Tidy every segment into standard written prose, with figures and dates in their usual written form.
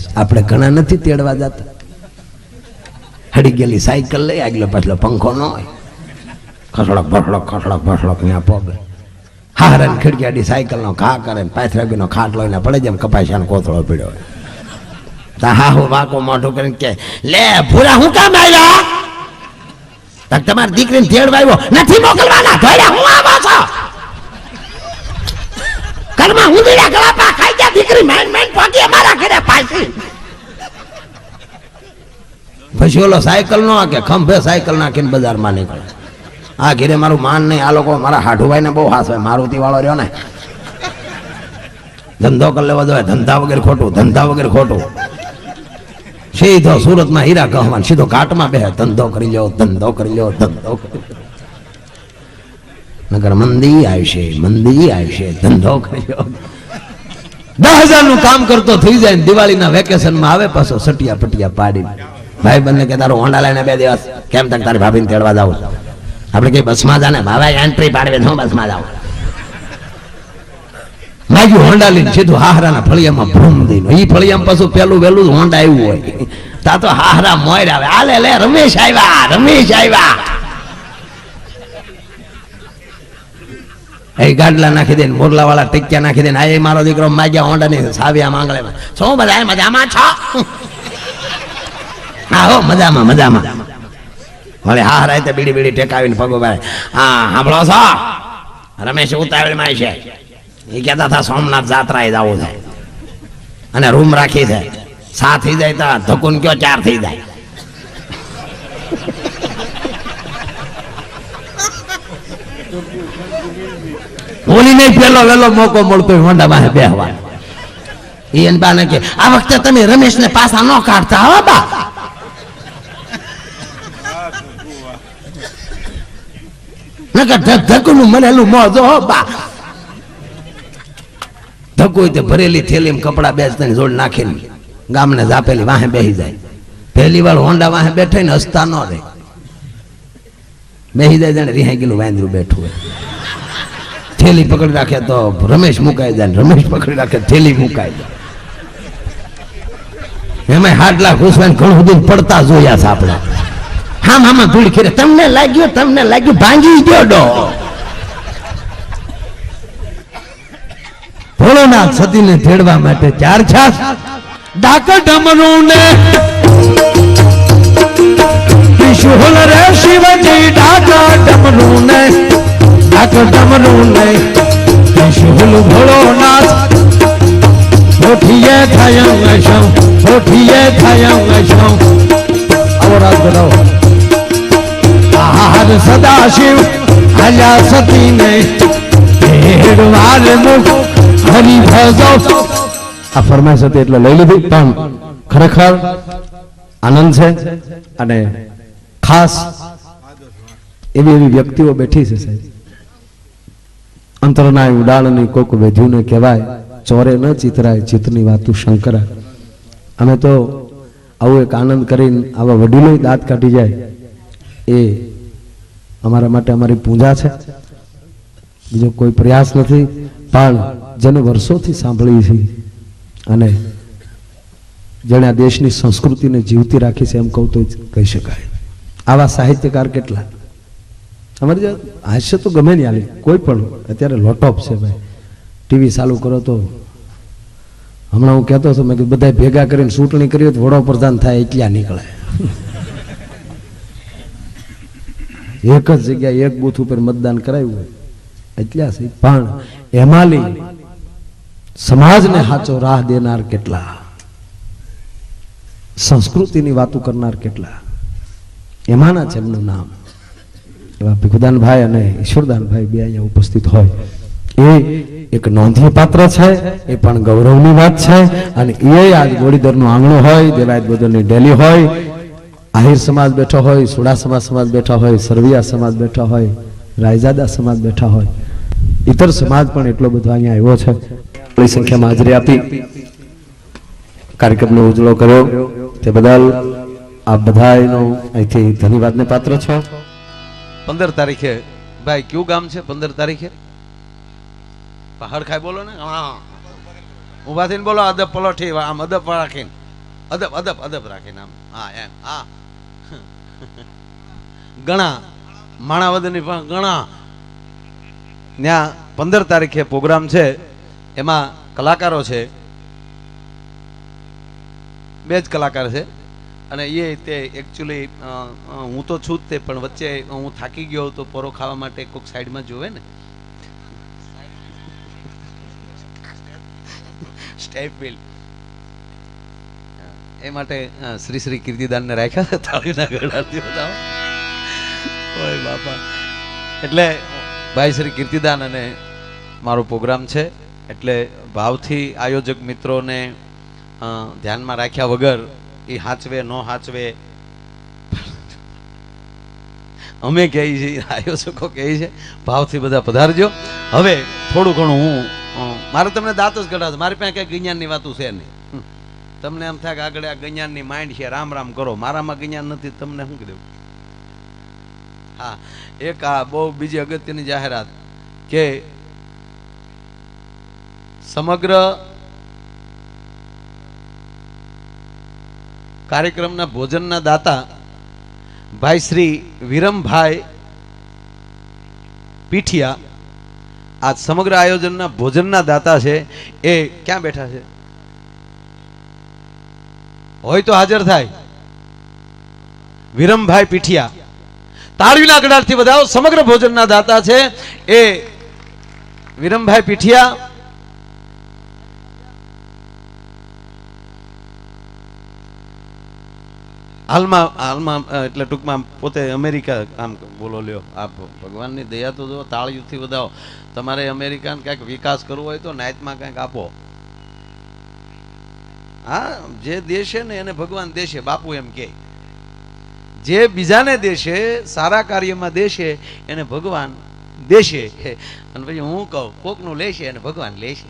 છે આપણે ઘણા નથી તેડવા જતા હડી ગયેલી સાયકલ લઈ આગલો પાછલો પંખો ન હોય ખસડક ભસડક ત્યાં પગ હારણ ખીડકી સાયકલ નો ઘા કરે પાથરાબી નો ખાટ લઈને પડે જેમ કપાસિયાનો કોથળો પીડ્યો હા હું વાકો મોઢું કરીને કે લે ભૂરા હું કામ આવ્યા તમારી દીકરીને તેડવા આવ્યો નથી મોકલવાના ધોળ્યા હું આવો છો ઘરમાં હુંદીડા ગળાપા ખાઈ ગયા દીકરી માઈન પોકી અમારા ઘરે પાછી પછી ઓલો સાયકલ નો કે ખંભે સાયકલ નાખીને બજારમાં નીકળે આ ઘેરે મારું માન નહીં આ લોકો મારા હાઠુભાઈ ને બહુ હાસ હોય મારુતિ વાળો રહ્યો ને ધંધો કરી લેવા જોઈએ ધંધા વગર ખોટું સીધો સુરતમાં હીરા કહવાન સીધો ઘાટમાં બે ધંધો કરી લ્યો નગર મંદી આવશે ધંધો કરી લ્યો 10,000 નું કામ કરતો થઈ જાય દિવાળીના વેકેશનમાં આવે પાછો સટિયા પટિયા પાડી ભાઈ બંને કે તારો હોન્ડા લઈને 2 દિવસ કેમ તક તારી ભાભીને તેડવા જાવ આપણે કઈ બસમાં જાને ભાઈ એન્ટ્રી પાડવે હું બસમાં જાવ માગ્યું હોન્ડા લઈને સીધું હાહરાના ફળિયામાં ભૂમ દઈને ઈ ફળિયામાં પાછું પેલું વેલું હોન્ડા આવ્યું હોય તા તો હાહરા મોર આવે આલે લે રમેશ આવ્યા એ ગાડલા નાખી દે મોરલા વાળા ટીક્યા નાખી દે આ મારો દીકરો માગ્યા હોન્ડા ની સાવ્યા માંગળે શું બધા મજામાં છો હા હો મજામાં હવે હા રાતે બીડી ટેકાવીને પગો ભાઈ હા સાંભળો છો રમેશ ઉતાવળમાં છે એ કહેતા હતા સોમનાથ જાત્રાએ જવું છે અને રૂમ રાખી છે 7 થઈ જાય તો ધકુન કયો 4 થઈ જાય હોલી નહીં પેલો વેલો મોકો મળતો હોન્ડામાં બેહવા એને બાને કે આ વખતે તમે રમેશને પાછા ન કાઢતા હો બા ધકુનું મનેલું મોજો હો બા ધકુ તે ભરેલી થેલી કપડા બેસતા જોડ નાખીને ગામને જાપેલી વાહે બેસી જાય પહેલી વાર હોન્ડા વાહે બેઠે ને હસતા ન રહે બેસી જાય જાણે રિહાઈ ગયેલું વાંદરું બેઠું હોય થેલી પકડી રાખે તો રમેશ મુકાઈ જાય રમેશ પકડી રાખે થેલી મુકાઈ જાય એમાં હાડલા ઘૂસવાને ઘણું બધું પડતા જોયા છે આપણે હા ધૂળ ખીરે તમને લાગ્યું ભાંગી ગયો ડો ભોળોનાથ સતીને તેડવા માટે 4 છાસ ડાકર ડમરું ને ત્રિશુલ રે શિવજી ડાકર ડમરું ને ત્રિશુલ ભોળોનાથ હોઠીએ ખાયમ અશમ આવો રાત બનાવો આહાર સદાશિવ આયા સતીને તેડવાર મુખ હરી ભજો આ ફરમાઈશ હતી એટલે લઈ લીધી પણ ખરેખર આનંદ છે અને ખાસ એવી વ્યક્તિઓ બેઠી છે સાહેબ અંતરના ઉડાણની કોક વેધ્યુને કહેવાય ચોરે ન ચિતરાય ચિત્તની વાતું શંકરા અમે તો આવું એક આનંદ કરીને આવા વડીલો દાંત કાઢી જાય એ અમારા માટે અમારી પૂજા છે બીજો કોઈ પ્રયાસ નથી પણ જેને વર્ષોથી સાંભળી છે અને જેણે આ દેશની સંસ્કૃતિને જીવતી રાખી છે એમ કહું તો કહી શકાય આવા સાહિત્યકાર કેટલા અમારી હાસ્ય તો ગમે નહીં હાલી કોઈ પણ અત્યારે લોટોપ છે ભાઈ ટીવી ચાલુ કરો તો હમણાં હું કહેતો હતો મેં કે બધા ભેગા કરીને ચૂંટણી કરીએ તો વડાપ્રધાન થાય એટલા નીકળે એક જ જગ્યાએ એક બૂથ ઉપર મતદાન કરાવ્યું હોય એટલા છે પણ એમાંલી સમાજને સાચો રાહ દેનાર કેટલા સંસ્કૃતિની વાતો કરનાર કેટલા એમાંના છે એમનું નામ એવા ભીખુદાનભાઈ અને ઈશ્વરદાનભાઈ બે અહીંયા ઉપસ્થિત હોય એ એક નોંધ્ય પાત્ર છે એ પણ ગૌરવની વાત છે અને એ આજ ગોળીદરનું આંગણું હોય દેવાયત બધોની ડેલી હોય આહિર સમાજ બેઠો હોય સુડાસમા સમાજ બેઠા હોય સરવિયા સમાજ બેઠા હોય રાયજાદા સમાજ બેઠા હોય ઇતર સમાજ પણ એટલો બધો અહીંયા આવ્યો છે બડી સંખ્યામાં હાજરી આપી કાર્યક્રમનો ઉજળો કર્યો તે બદલ આપ બધાનો અહીંથી ધન્યવાદને પાત્ર છો 15 તારીખે ભાઈ કયું ગામ છે 15 તારીખે પહાડ ખાઈ બોલો ને હા ઉભા થઈને બોલો અદબ પલોઠી આમ અદબ રાખીને અદબ અદબ અદબ રાખીને આમ હા એમ હા ગણા માણાવદરની પણ ગણા ત્યાં 15 તારીખે પ્રોગ્રામ છે. એમાં કલાકારો છે, 2 જ કલાકાર છે અને એ તે એકચ્યુઅલી હું તો છું જ તે, પણ વચ્ચે હું થાકી ગયો તો પરો ખાવા માટે કોઈક સાઈડમાં જોવે ને સ્ટેપવેલ એ માટે શ્રી શ્રી કીર્તિદાનને રાખ્યા છે. તાળીના ગળાથી બતાવો ઓય બાપા. એટલે ભાઈ શ્રી કીર્તિદાન અને મારો પ્રોગ્રામ છે એટલે ભાવથી આયોજક મિત્રોને ધ્યાનમાં રાખ્યા વગર એ હાચવે ન હાચવે અમે કહીએ છીએ, આયોજકો કહે છે, ભાવથી બધા પધારજો. હવે થોડું ઘણું હું મારે તમને દાંત જ કઢાવ, મારી પાસે કઈ જ્ઞાનની વાતું છે નહીં. તમને એમ થાય કે આગળ આ જ્ઞાનની માઇન્ડ છે, રામ રામ કરો. મારામાં જ્ઞાન નથી, તમને શું કીધું? હા, એક આ બહુ બીજી અગત્યની જાહેરાત કે સમગ્ર કાર્યક્રમના ભોજનના દાતા ભાઈ શ્રી વિરમભાઈ પીઠિયા આ સમગ્ર આયોજનના ભોજનના દાતા છે. એ ક્યાં બેઠા છે? હોય તો હાજર થાય. વિરમભાઈ પીઠિયા તાળીના ગળાથી વધાવો. સમગ્ર ભોજનના દાતા છે એ વિરમભાઈ પીઠિયા. હાલમાં એટલે ટૂંકમાં પોતે અમેરિકા આમ બોલો લ્યો. આ ભગવાનની દયા તો જો તાળીઓથી વધાવો. તમારે અમેરિકાને કંઈક વિકાસ કરવો હોય તો નાયતમાં કંઈક આપો. હા, જે દેશે ને એને ભગવાન દેશે, બાપુ એમ કે. જે બીજાને દેશે, સારા કાર્યમાં દેશે, એને ભગવાન દેશે. અને પછી હું કહું કોકનું લેશે અને ભગવાન લેશે.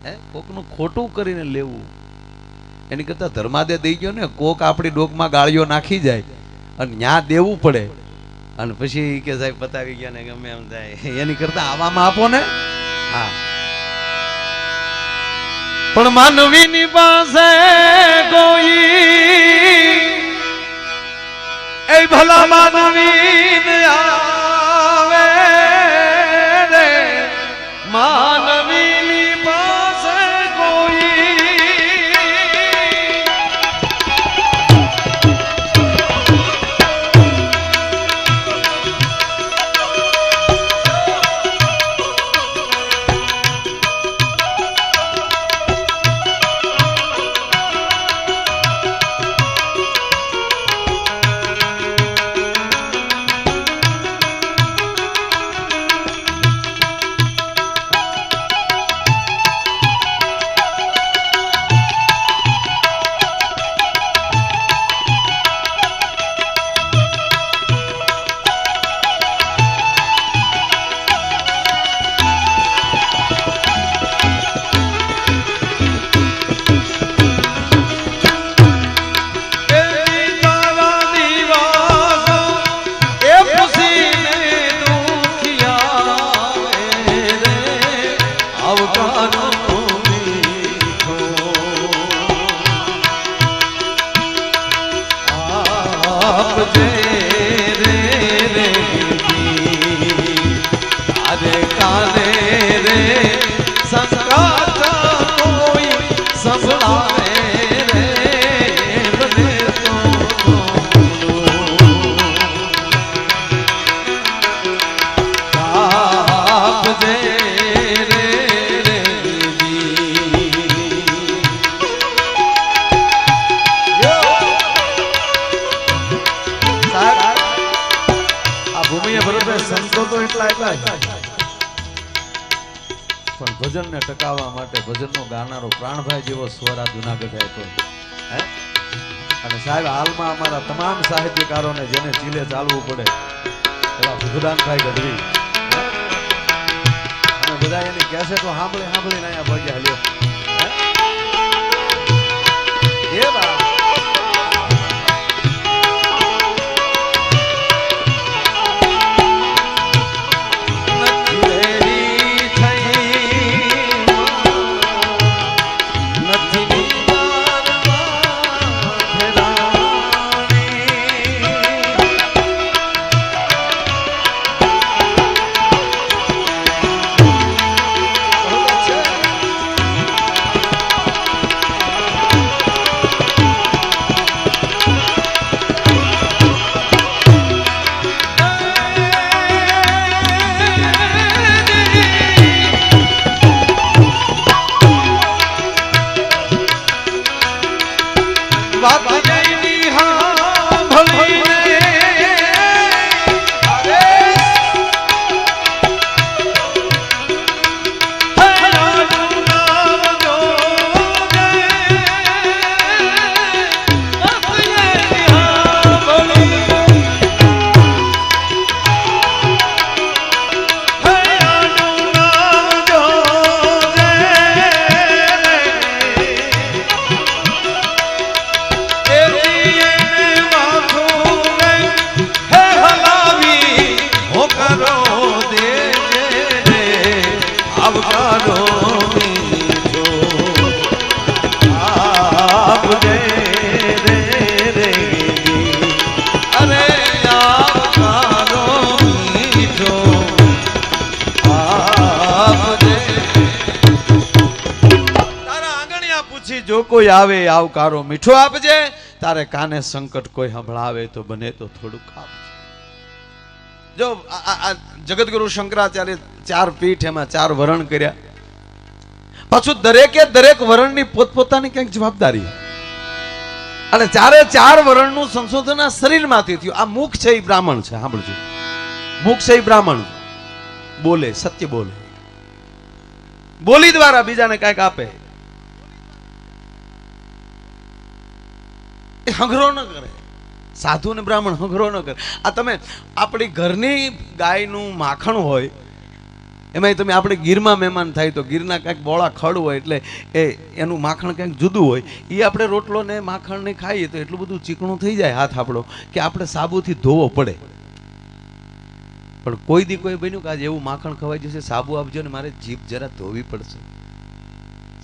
હે, કોકનું ખોટું કરીને લેવું એની કરતા ધર્માદે દઈ ગયો ને. કોક આપણી ડોકમાં ગાળીઓ નાખી જાય અને ન્યા દેવું પડે અને પછી કે સાહેબ પતાવી ગયા ને ગમે એમ જાય, એની કરતા આવામાં આપો ને. હા, પણ માનવીની પાસે કોઈ એ ભલા માનવી આવે રે, માનવીની પાસે કોઈ પણ ભજનને ટકાવવા માટે ભજનનો ગાનારો પ્રાણભાઈ જેવો સ્વર આ જુનાગઢ આપ્યો. અને સાહેબ હાલમાં અમારા તમામ સાહિત્યકારોને જેને ચીલે ચાલવું પડે એવા ભગદાનભાઈ ગઢવી અને બધા એની કેસેટો સાંભળીને અહીંયા ભગ્યા લ્યો. એ બા વાત જઈની સાંભળીને જો કોઈ આવે આવકારો મીઠો આપજે, તારે કાને સંકટ કોઈ સંભળાવે તો બને તો થોડુંક આપજે. જો જગતગુરુ શંકરાચાર્ય 4 પીઠ એમાં 4 વરણ કર્યા. પાછું દરેકે દરેક વરણની પોતપોતાની કંઈક જવાબદારી અને 4 વરણનું સંશોધન આ શરીરમાંથી થયું. આ મુખ છે એ બ્રાહ્મણ છે, સાંભળજો. મુખ છે એ બ્રાહ્મણ બોલે, સત્ય બોલે, બોલી દ્વારા બીજાને કંઈક આપે, હંગરો ન કરે. સાધુ ને બ્રાહ્મણ હંગરો ન કરે. આ તમે આપણી ઘરની ગાયનું માખણ હોય એમાં તમે આપણે ગીરમાં મહેમાન થાય તો ગીરના કંઈક બોળા ખડ હોય એટલે એનું માખણ કંઈક જુદું હોય. એ આપણે રોટલો ને માખણ ને ખાઈએ તો એટલું બધું ચીકણું થઈ જાય હાથ આપણો કે આપણે સાબુથી ધોવો પડે. પણ કોઈ દી કોઈ બન્યું કે આજે એવું માખણ ખવાઈ જશે, સાબુ આપજો ને મારે જીભ જરા ધોવી પડશે.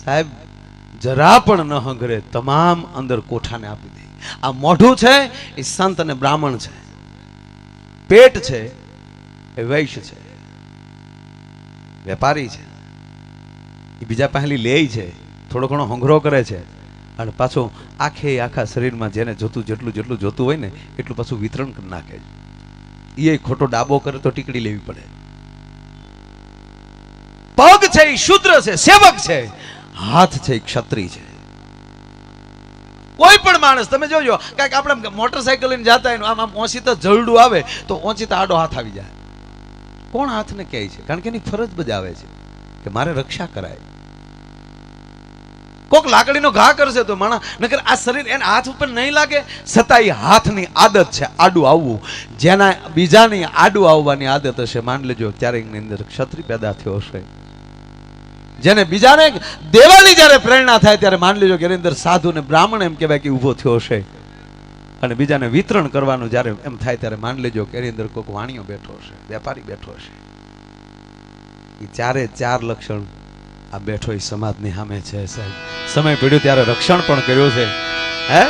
સાહેબ જરા પણ ન હંગરે, તમામ અંદર કોઠાને આપી દે. આ મોઢું છે એ સંત અને બ્રાહ્મણ છે, પેટ છે એ વૈશ્ય છે, વેપારી છે, એ બીજા પહેલી લે છે, થોડો ઘણો હંગરો કરે છે અને પાછું આખા શરીરમાં જેને જોતું જેટલું જોતું હોય ને એટલું પાછું વિતરણ કરી નાખે છે. એ ખોટો ડાબો કરે તો ટીકડી લેવી પડે. પગ છે એ શૂદ્ર છે, સેવક છે, હાથ છે એ ક્ષત્રિય છે. કોઈ પણ માણસ તમે જોજો, કાંઈક આપણે મોટરસાયકલ લઈને જતા હોય આમ ઓછીતા જલડું આવે તો ઓછીતા આડો હાથ આવી જાય. કોણ હાથને કહે છે? કારણ કે એની ફરજ બજાવે છે કે મારે રક્ષા કરાય. કોક લાકડીનો ઘા કરશે તો માણસ નકર આ શરીર એને હાથ ઉપર નહીં લાગે, છતાં એ હાથની આદત છે આડું આવવું. જેના બીજાની આડું આવવાની આદત હશે, માન લેજો ત્યારે એની અંદર ક્ષત્રિય પેદા થયો હશે. જેને બીજાને દેવાની જ્યારે પ્રેરણા થાય ત્યારે માન લેજો કે એની અંદર સાધુ ને બ્રાહ્મણ એમ કહેવાય કે ઊભો થયો હશે. અને બીજાને વિતરણ કરવાનું જ્યારે એમ થાય ત્યારે માન લેજો કે એની અંદર કોઈક વાણિયો બેઠો હશે, વેપારી બેઠો હશે. એ 4 લક્ષણ આ બેઠો એ સમાજની સામે છે. સાહેબ સમય પડ્યો ત્યારે રક્ષણ પણ કર્યું છે. હે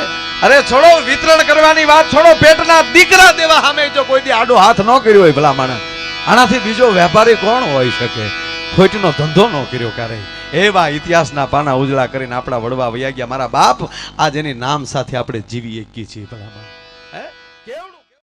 અરે છોડો વિતરણ કરવાની વાત છોડો, પેટના દીકરા દેવા સામે જો કોઈ દી આડો હાથ ન કર્યો હોય ભલા માણસ, આનાથી બીજો વેપારી કોણ હોઈ શકે? ખોટનો ધંધો ન કર્યો ક્યારે. એવા ઇતિહાસના પાના ઉજળા કરીને આપણા વડવા વયા ગયા. મારા બાપ આજ એની નામ સાથે આપણે જીવી શકીએ છીએ ભલા માણસ. હે